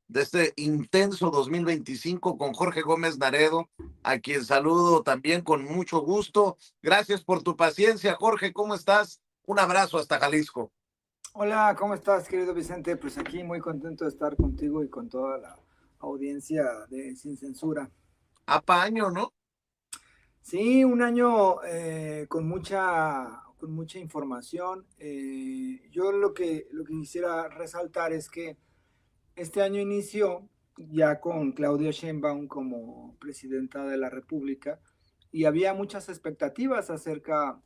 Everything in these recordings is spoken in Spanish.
de este intenso 2025 con Jorge Gómez Naredo, a quien saludo también con mucho gusto. Gracias por tu paciencia, Jorge. ¿Cómo estás? Un abrazo hasta Jalisco. Hola, ¿cómo estás, querido Vicente? Pues aquí muy contento de estar contigo y con toda la audiencia de Sin Censura. Apaño, ¿no? Sí, un año con mucha información. Yo lo que quisiera resaltar es que este año inició ya con Claudia Sheinbaum como presidenta de la República y había muchas expectativas acerca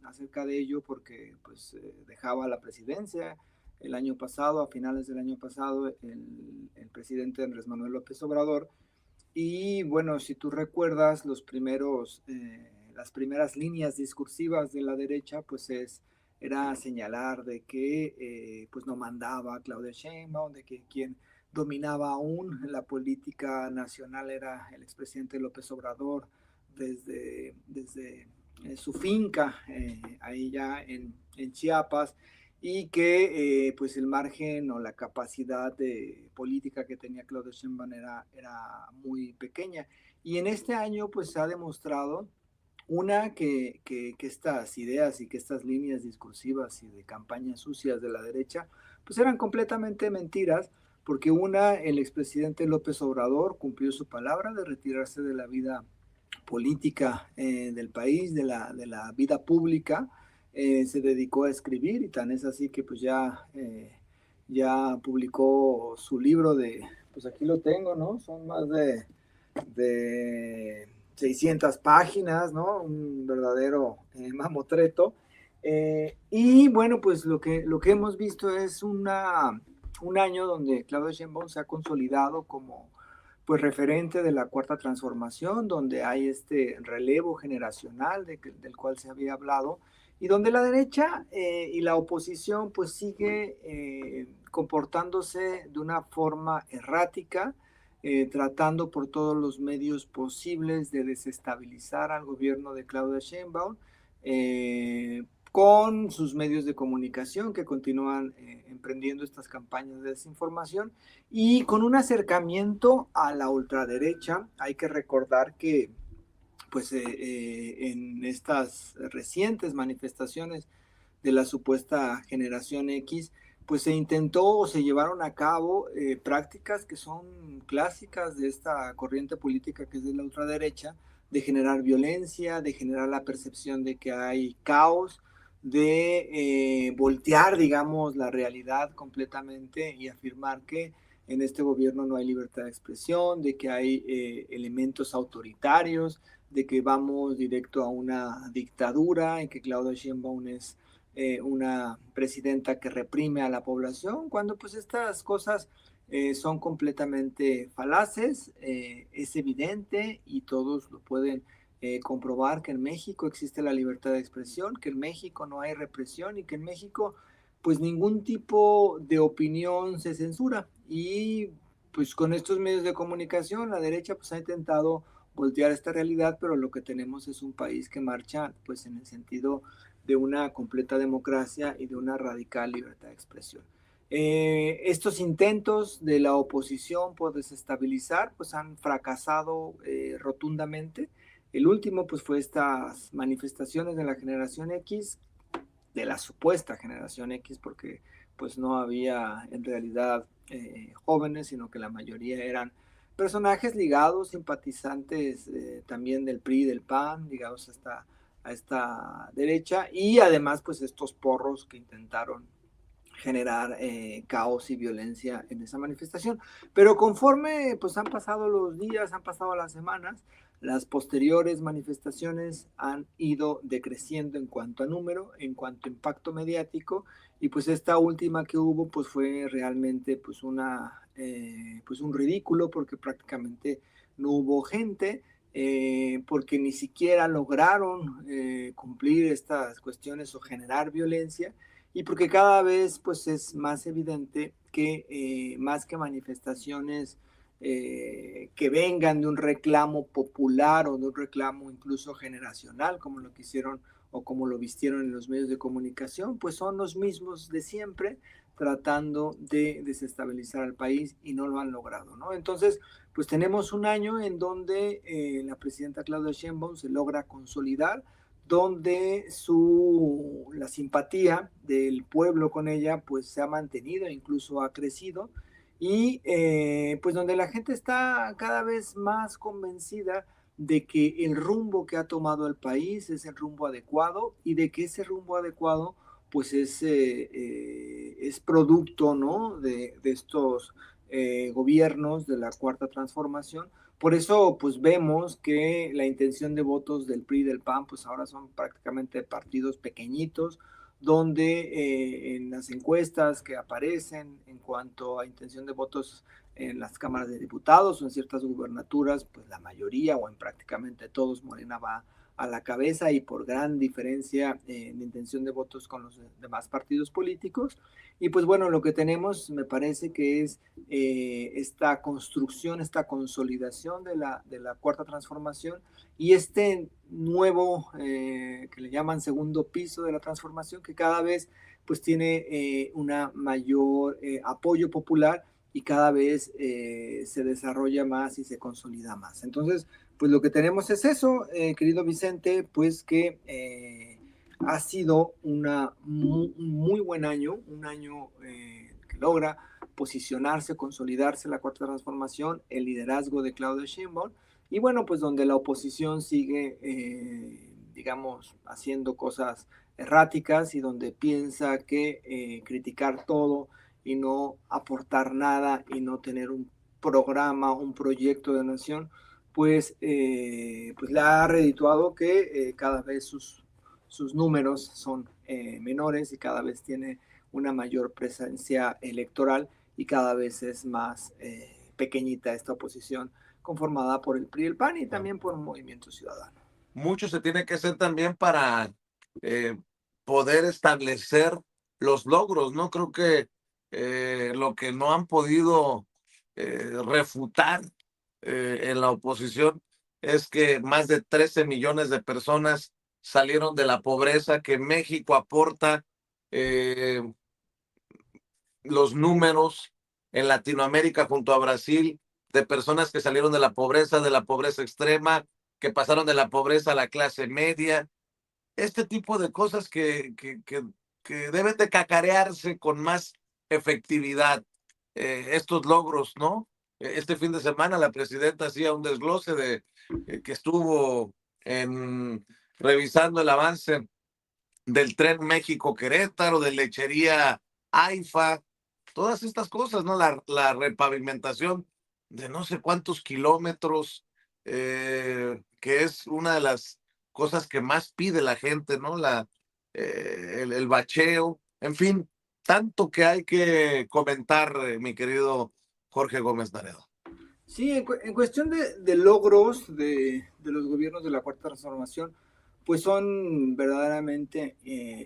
de ello porque pues dejaba la presidencia el año pasado, a finales del año pasado, el presidente Andrés Manuel López Obrador. Y bueno, si tú recuerdas las primeras líneas discursivas de la derecha, era señalar de que pues no mandaba Claudia Sheinbaum, de que quien dominaba aún la política nacional era el expresidente López Obrador desde su finca ahí ya en Chiapas, y que pues el margen o la capacidad de política que tenía Claudio Sheinbaum era muy pequeña. Y en este año pues se ha demostrado que estas ideas y que estas líneas discursivas y de campañas sucias de la derecha pues eran completamente mentiras, porque el expresidente López Obrador cumplió su palabra de retirarse de la vida política del país, de la vida pública. Se dedicó a escribir y tan es así que pues ya publicó su libro pues aquí lo tengo, ¿no? Son más de 600 páginas, ¿no? Un verdadero mamotreto. Y bueno, pues lo que hemos visto es un año donde Claudio Sheinbaum se ha consolidado como pues referente de la cuarta transformación, donde hay este relevo generacional del cual se había hablado, y donde la derecha y la oposición pues sigue comportándose de una forma errática, tratando por todos los medios posibles de desestabilizar al gobierno de Claudia Sheinbaum, con sus medios de comunicación que continúan emprendiendo estas campañas de desinformación y con un acercamiento a la ultraderecha. Hay que recordar que en estas recientes manifestaciones de la supuesta generación X, pues se intentó o se llevaron a cabo prácticas que son clásicas de esta corriente política que es de la ultraderecha, de generar violencia, de generar la percepción de que hay caos, de voltear, digamos, la realidad completamente y afirmar que en este gobierno no hay libertad de expresión, de que hay elementos autoritarios, de que vamos directo a una dictadura, en que Claudia Sheinbaum es una presidenta que reprime a la población, cuando pues estas cosas son completamente falaces. Es evidente y todos lo pueden comprobar que en México existe la libertad de expresión, que en México no hay represión y que en México pues ningún tipo de opinión se censura. Y pues con estos medios de comunicación la derecha pues ha intentado voltear esta realidad, pero lo que tenemos es un país que marcha pues en el sentido de una completa democracia y de una radical libertad de expresión. Estos intentos de la oposición por desestabilizar pues han fracasado rotundamente. El último pues fue estas manifestaciones de la generación X, de la supuesta generación X, porque pues no había en realidad jóvenes, sino que la mayoría eran personajes ligados, simpatizantes también del PRI, del PAN, ligados a esta derecha, y además pues estos porros que intentaron generar caos y violencia en esa manifestación. Pero conforme pues han pasado los días, han pasado las semanas, las posteriores manifestaciones han ido decreciendo en cuanto a número, en cuanto a impacto mediático, y pues esta última que hubo pues fue realmente pues un ridículo, porque prácticamente no hubo gente, porque ni siquiera lograron cumplir estas cuestiones o generar violencia, y porque cada vez pues es más evidente que más que manifestaciones que vengan de un reclamo popular o de un reclamo incluso generacional, como lo quisieron o como lo vistieron en los medios de comunicación, pues son los mismos de siempre, tratando de desestabilizar al país y no lo han logrado, ¿no? Entonces, pues tenemos un año en donde la presidenta Claudia Sheinbaum se logra consolidar, donde la simpatía del pueblo con ella pues se ha mantenido, incluso ha crecido, y pues donde la gente está cada vez más convencida de que el rumbo que ha tomado el país es el rumbo adecuado y de que ese rumbo adecuado pues es producto, ¿no? de estos gobiernos de la Cuarta Transformación. Por eso, pues vemos que la intención de votos del PRI y del PAN, pues ahora son prácticamente partidos pequeñitos, donde en las encuestas que aparecen en cuanto a intención de votos en las cámaras de diputados o en ciertas gubernaturas, pues la mayoría o en prácticamente todos Morena va a la cabeza y por gran diferencia en intención de votos con los demás partidos políticos. Y pues bueno, lo que tenemos me parece que es esta construcción, esta consolidación de la Cuarta Transformación y este nuevo que le llaman segundo piso de la transformación que cada vez pues tiene una mayor apoyo popular y cada vez se desarrolla más y se consolida más. Entonces, pues lo que tenemos es eso, querido Vicente, pues que ha sido un muy buen año, un año que logra posicionarse, consolidarse la Cuarta Transformación, el liderazgo de Claudia Sheinbaum, y bueno, pues donde la oposición sigue, digamos, haciendo cosas erráticas y donde piensa que criticar todo y no aportar nada y no tener un programa, un proyecto de nación, pues le ha redituado que cada vez sus números son menores y cada vez tiene una mayor presencia electoral y cada vez es más pequeñita esta oposición conformada por el PRI y el PAN y también por un Movimiento Ciudadano. Mucho se tiene que hacer también para eh, poder establecer los logros, ¿no? Creo que lo que no han podido refutar en la oposición es que más de 13 millones de personas salieron de la pobreza, que México aporta eh, los números en Latinoamérica junto a Brasil de personas que salieron de la pobreza extrema, que pasaron de la pobreza a la clase media. Este tipo de cosas que deben de cacarearse con más efectividad, estos logros, ¿no? Este fin de semana la presidenta hacía un desglose de que estuvo revisando el avance del tren México-Querétaro, de lechería AIFA, todas estas cosas, ¿no? La repavimentación de no sé cuántos kilómetros, que es una de las cosas que más pide la gente, ¿no? El bacheo, en fin, tanto que hay que comentar, mi querido Jorge Gómez Naredo. Sí, en cuestión de logros de los gobiernos de la Cuarta Transformación, pues son verdaderamente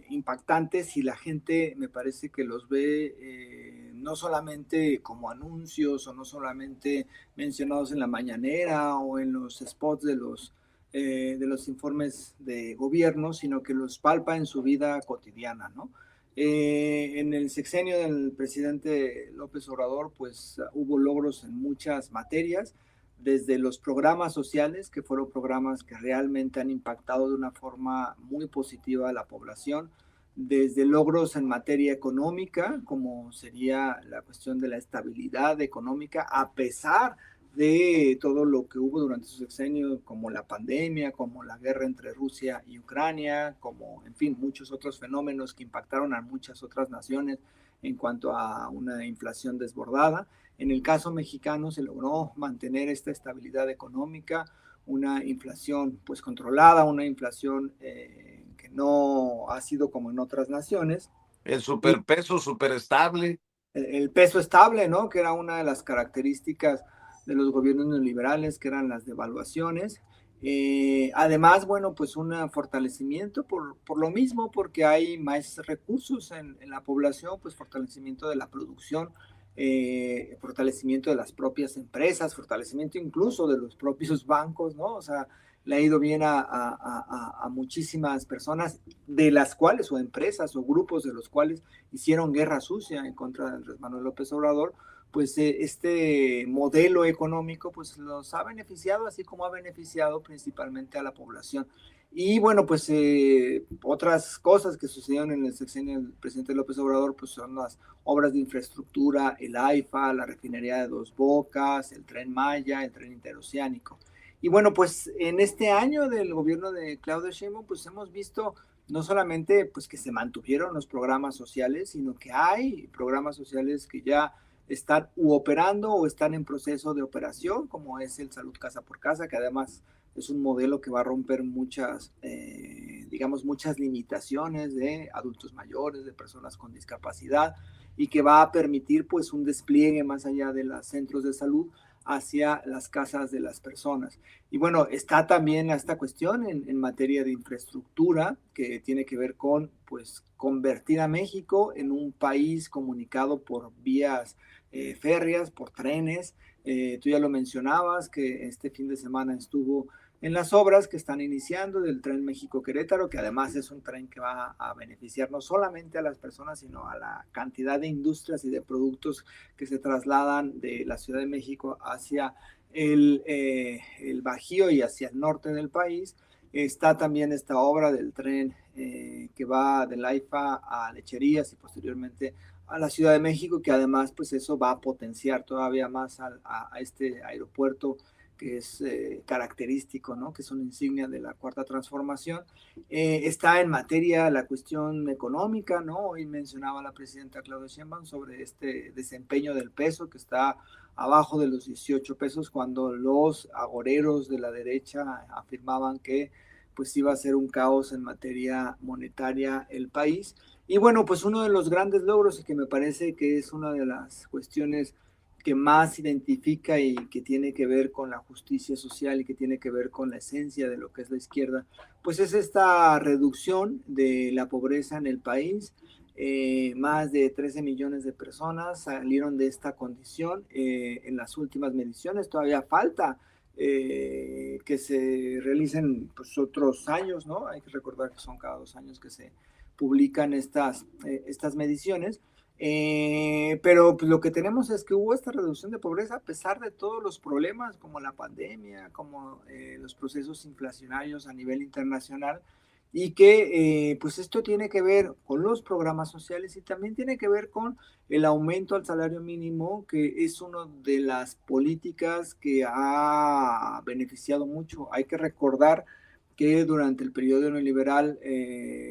impactantes y la gente me parece que los ve no solamente como anuncios o no solamente mencionados en la mañanera o en los spots de los informes de gobierno, sino que los palpa en su vida cotidiana, ¿no? En el sexenio del presidente López Obrador, pues hubo logros en muchas materias, desde los programas sociales, que fueron programas que realmente han impactado de una forma muy positiva a la población, desde logros en materia económica, como sería la cuestión de la estabilidad económica, a pesar de todo lo que hubo durante su sexenio, como la pandemia, como la guerra entre Rusia y Ucrania, como, en fin, muchos otros fenómenos que impactaron a muchas otras naciones en cuanto a una inflación desbordada. En el caso mexicano se logró mantener esta estabilidad económica, una inflación pues controlada, una inflación que no ha sido como en otras naciones. El superpeso, superestable. El peso estable, ¿no? Que era una de las características de los gobiernos neoliberales, que eran las devaluaciones. Además, bueno, pues un fortalecimiento por lo mismo, porque hay más recursos en la población, pues fortalecimiento de la producción, fortalecimiento de las propias empresas, fortalecimiento incluso de los propios bancos, ¿no? O sea, le ha ido bien a muchísimas personas, de las cuales, o empresas, o grupos de los cuales hicieron guerra sucia en contra de Andrés Manuel López Obrador. Pues este modelo económico pues los ha beneficiado, así como ha beneficiado principalmente a la población. Y bueno, pues otras cosas que sucedieron en el sexenio del presidente López Obrador, pues son las obras de infraestructura, el AIFA, la refinería de Dos Bocas, el Tren Maya, el Tren Interoceánico. Y bueno, pues en este año del gobierno de Claudia Sheinbaum, pues hemos visto no solamente pues que se mantuvieron los programas sociales, sino que hay programas sociales que ya están operando o están en proceso de operación, como es el Salud Casa por Casa, que además es un modelo que va a romper muchas, digamos, muchas limitaciones de adultos mayores, de personas con discapacidad, y que va a permitir pues un despliegue más allá de los centros de salud hacia las casas de las personas. Y bueno, está también esta cuestión en materia de infraestructura que tiene que ver con pues convertir a México en un país comunicado por vías férreas, por trenes. Tú ya lo mencionabas, que este fin de semana estuvo en las obras que están iniciando del tren México-Querétaro, que además es un tren que va a beneficiar no solamente a las personas, sino a la cantidad de industrias y de productos que se trasladan de la Ciudad de México hacia el Bajío y hacia el norte del país. Está también esta obra del tren que va del AIFA a Lecherías y posteriormente a la Ciudad de México, que además pues eso va a potenciar todavía más a este aeropuerto que es característico, ¿no? Que es una insignia de la Cuarta Transformación. Está en materia la cuestión económica, ¿no? Hoy mencionaba la presidenta Claudia Sheinbaum sobre este desempeño del peso que está abajo de los 18 pesos, cuando los agoreros de la derecha afirmaban que pues iba a ser un caos en materia monetaria el país. Y bueno, pues uno de los grandes logros y que me parece que es una de las cuestiones que más identifica y que tiene que ver con la justicia social y que tiene que ver con la esencia de lo que es la izquierda, pues es esta reducción de la pobreza en el país. Más de 13 millones de personas salieron de esta condición en las últimas mediciones. Todavía falta que se realicen pues, otros años, ¿no? Hay que recordar que son cada 2 años que se publican estas mediciones. Pero pues, lo que tenemos es que hubo esta reducción de pobreza a pesar de todos los problemas como la pandemia, como los procesos inflacionarios a nivel internacional, y que pues esto tiene que ver con los programas sociales y también tiene que ver con el aumento al salario mínimo, que es una de las políticas que ha beneficiado mucho. Hay que recordar que durante el periodo neoliberal,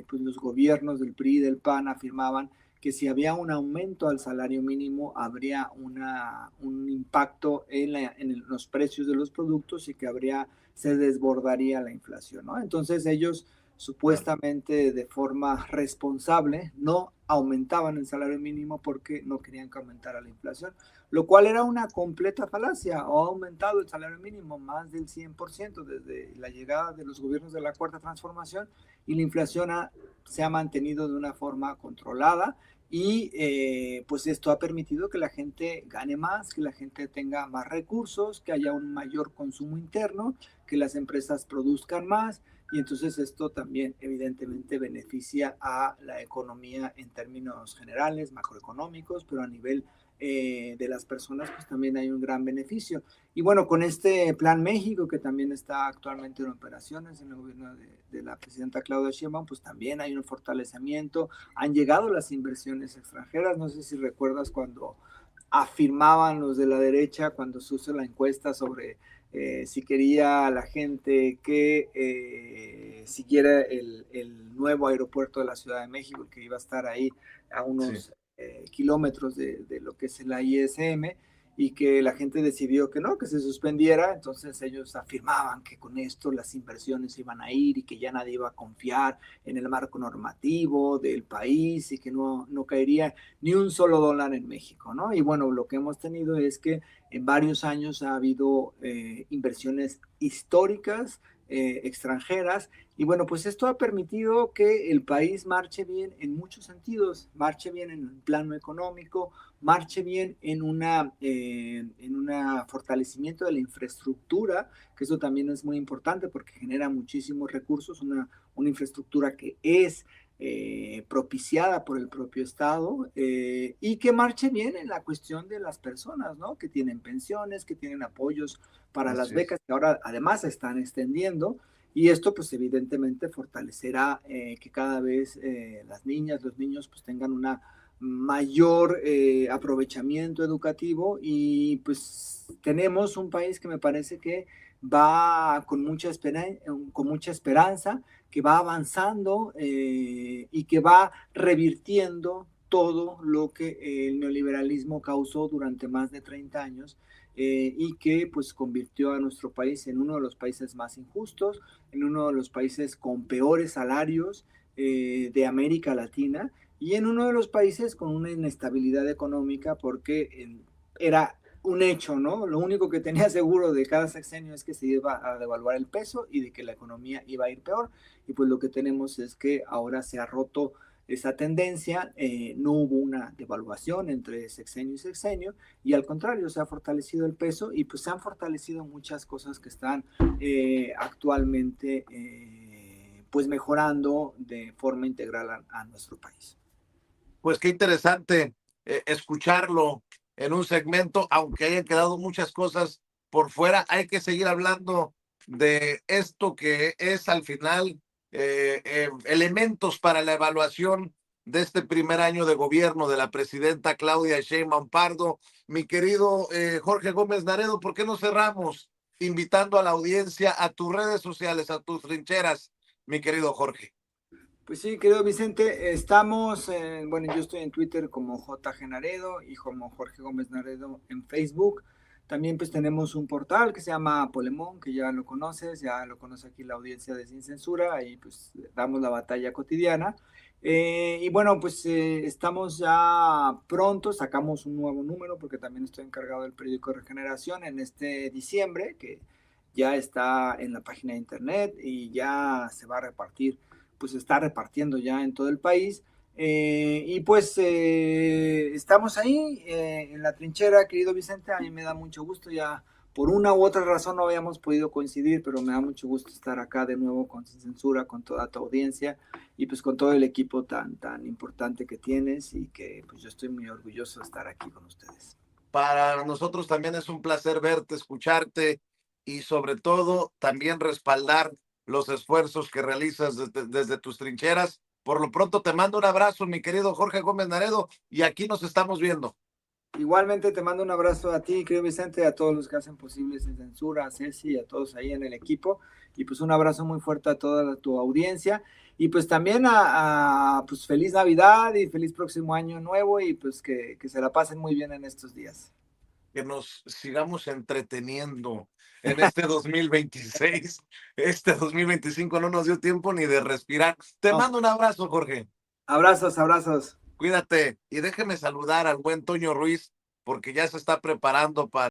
pues los gobiernos del PRI y del PAN afirmaban que si había un aumento al salario mínimo, habría un impacto en los precios de los productos y que se desbordaría la inflación, ¿no? Entonces ellos supuestamente de forma responsable no aumentaban el salario mínimo porque no querían que aumentara la inflación, lo cual era una completa falacia. Ha aumentado el salario mínimo más del 100% desde la llegada de los gobiernos de la Cuarta Transformación, y la inflación se ha mantenido de una forma controlada, y pues esto ha permitido que la gente gane más, que la gente tenga más recursos, que haya un mayor consumo interno, que las empresas produzcan más, y entonces esto también evidentemente beneficia a la economía en términos generales, macroeconómicos, pero a nivel de las personas pues también hay un gran beneficio. Y bueno, con este Plan México que también está actualmente en operaciones en el gobierno de la presidenta Claudia Sheinbaum, pues también hay un fortalecimiento, han llegado las inversiones extranjeras. No sé si recuerdas cuando afirmaban los de la derecha, cuando se hizo la encuesta sobre si quería la gente que siguiera el nuevo aeropuerto de la Ciudad de México, que iba a estar ahí a unos kilómetros de lo que es la ISM, y que la gente decidió que no, que se suspendiera. Entonces ellos afirmaban que con esto las inversiones iban a ir y que ya nadie iba a confiar en el marco normativo del país y que no caería ni un solo dólar en México, ¿no? Y bueno, lo que hemos tenido es que en varios años ha habido inversiones históricas extranjeras. Y bueno, pues esto ha permitido que el país marche bien en muchos sentidos, marche bien en el plano económico, marche bien en una fortalecimiento de la infraestructura, que eso también es muy importante porque genera muchísimos recursos, una infraestructura que es propiciada por el propio Estado, y que marche bien en la cuestión de las personas, ¿no? Que tienen pensiones, que tienen apoyos para las Así es. becas, que ahora además se están extendiendo, y esto pues evidentemente fortalecerá que cada vez las niñas, los niños pues tengan una mayor aprovechamiento educativo, y pues tenemos un país que me parece que va con mucha esperanza, que va avanzando y que va revirtiendo todo lo que el neoliberalismo causó durante más de 30 años, y que pues convirtió a nuestro país en uno de los países más injustos, en uno de los países con peores salarios de América Latina, y en uno de los países con una inestabilidad económica, porque era un hecho, ¿no? Lo único que tenía seguro de cada sexenio es que se iba a devaluar el peso y de que la economía iba a ir peor, y pues lo que tenemos es que ahora se ha roto esa tendencia, no hubo una devaluación entre sexenio y sexenio, y al contrario, se ha fortalecido el peso, y pues se han fortalecido muchas cosas que están actualmente pues mejorando de forma integral a nuestro país. Pues qué interesante escucharlo en un segmento, aunque hayan quedado muchas cosas por fuera, hay que seguir hablando de esto que es al final elementos para la evaluación de este primer año de gobierno de la presidenta Claudia Sheinbaum Pardo. Mi querido Jorge Gómez Naredo, ¿por qué no cerramos invitando a la audiencia a tus redes sociales, a tus trincheras, mi querido Jorge? Pues sí, querido Vicente, estamos, bueno, yo estoy en Twitter como JG Naredo y como Jorge Gómez Naredo en Facebook. También pues tenemos un portal que se llama Polemón, que ya lo conoce aquí la audiencia de Sin Censura, ahí pues damos la batalla cotidiana. Y bueno, pues estamos ya pronto, sacamos un nuevo número porque también estoy encargado del periódico Regeneración en este diciembre, que ya está en la página de internet y ya se va a repartir, pues se está repartiendo ya en todo el país. Y pues estamos ahí en la trinchera, querido Vicente. A mí me da mucho gusto, ya por una u otra razón no habíamos podido coincidir, pero me da mucho gusto estar acá de nuevo con Sin Censura, con toda tu audiencia y pues con todo el equipo tan importante que tienes, y que pues yo estoy muy orgulloso de estar aquí con ustedes. Para nosotros también es un placer verte, escucharte y sobre todo también respaldar los esfuerzos que realizas desde tus trincheras. Por lo pronto te mando un abrazo, mi querido Jorge Gómez Naredo, y aquí nos estamos viendo. Igualmente te mando un abrazo a ti, querido Vicente, a todos los que hacen posible Sin Censura, a Ceci, a todos ahí en el equipo, y pues un abrazo muy fuerte a toda tu audiencia, y pues también pues feliz Navidad y feliz próximo año nuevo, y pues que se la pasen muy bien en estos días. Que nos sigamos entreteniendo en este 2026. Este 2025 no nos dio tiempo ni de respirar. Te No, mando un abrazo, Jorge. abrazos, abrazos. Cuídate y déjeme saludar al buen Toño Ruiz porque ya se está preparando para